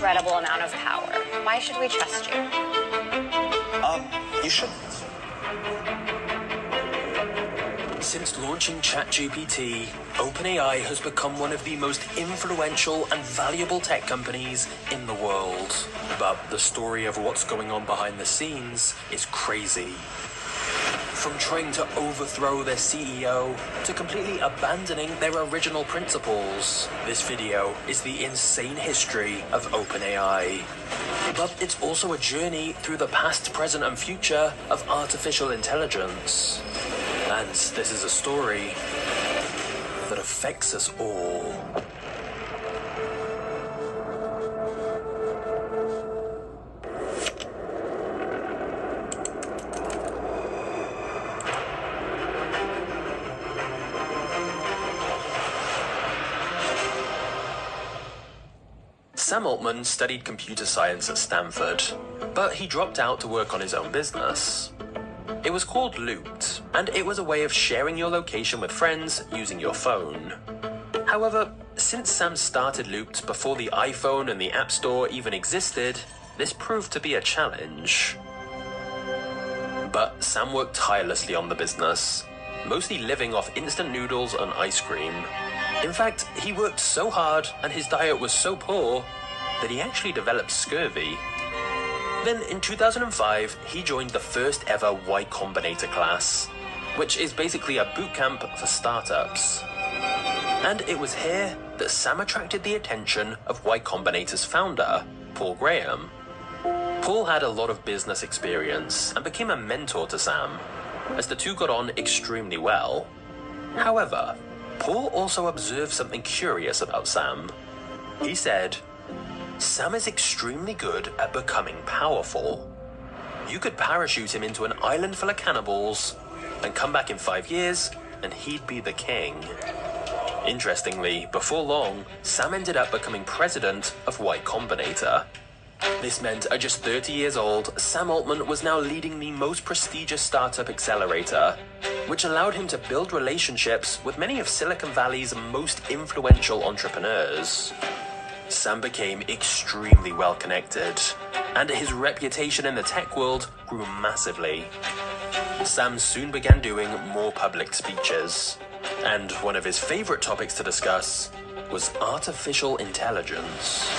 incredible amount of power. Why should we trust you? You shouldn't. Since launching ChatGPT, OpenAI has become one of the most influential and valuable tech companies in the world. But the story of what's going on behind the scenes is crazy. From trying to overthrow their CEO to completely abandoning their original principles, this video is the insane history of OpenAI. But it's also a journey through the past, present, and future of artificial intelligence. And this is a story that affects us all. Sam Altman studied computer science at Stanford, but he dropped out to work on his own business. It was called Looped, and it was a way of sharing your location with friends using your phone. However, since Sam started Looped before the iPhone and the App Store even existed, this proved to be a challenge. But Sam worked tirelessly on the business, mostly living off instant noodles and ice cream. In fact, he worked so hard and his diet was so poor that he actually developed scurvy. Then in 2005, he joined the first ever Y Combinator class, which is basically a boot camp for startups. And it was here that Sam attracted the attention of Y Combinator's founder, Paul Graham. Paul had a lot of business experience and became a mentor to Sam, as the two got on extremely well. However, Paul also observed something curious about Sam. He said, "Sam is extremely good at becoming powerful. You could parachute him into an island full of cannibals and come back in 5 years and he'd be the king." Interestingly, before long, Sam ended up becoming president of Y Combinator. This meant at just 30 years old, Sam Altman was now leading the most prestigious startup accelerator, which allowed him to build relationships with many of Silicon Valley's most influential entrepreneurs. Sam became extremely well connected, and his reputation in the tech world grew massively. Sam soon began doing more public speeches, and one of his favorite topics to discuss was artificial intelligence.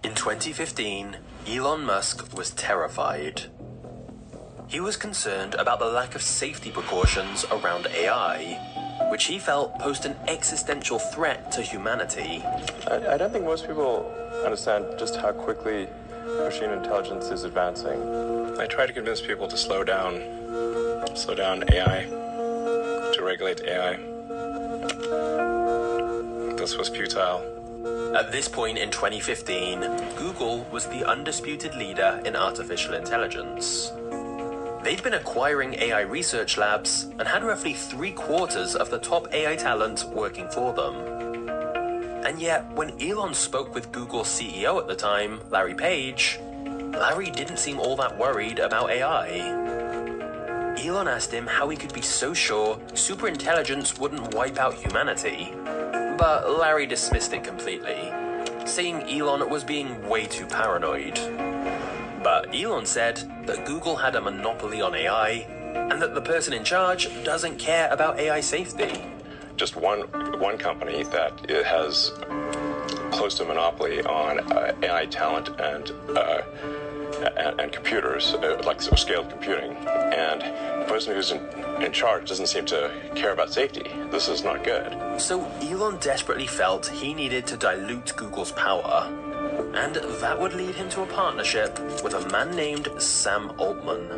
In 2015, Elon Musk was terrified. He was concerned about the lack of safety precautions around AI, which he felt posed an existential threat to humanity. I don't think most people understand just how quickly machine intelligence is advancing. I try to convince people to slow down AI, to regulate AI. This was futile. At this point in 2015, Google was the undisputed leader in artificial intelligence. They'd been acquiring AI research labs and had roughly 3/4 of the top AI talent working for them. And yet, when Elon spoke with Google's CEO at the time, Larry Page, Larry didn't seem all that worried about AI. Elon asked him how he could be so sure superintelligence wouldn't wipe out humanity. But Larry dismissed it completely, saying Elon was being way too paranoid. But Elon said that Google had a monopoly on AI, and that the person in charge doesn't care about AI safety. Just one company that it has close to a monopoly on AI talent and computers, like scaled computing. And the person who's in charge doesn't seem to care about safety. This is not good. So Elon desperately felt he needed to dilute Google's power. And that would lead him to a partnership with a man named Sam Altman.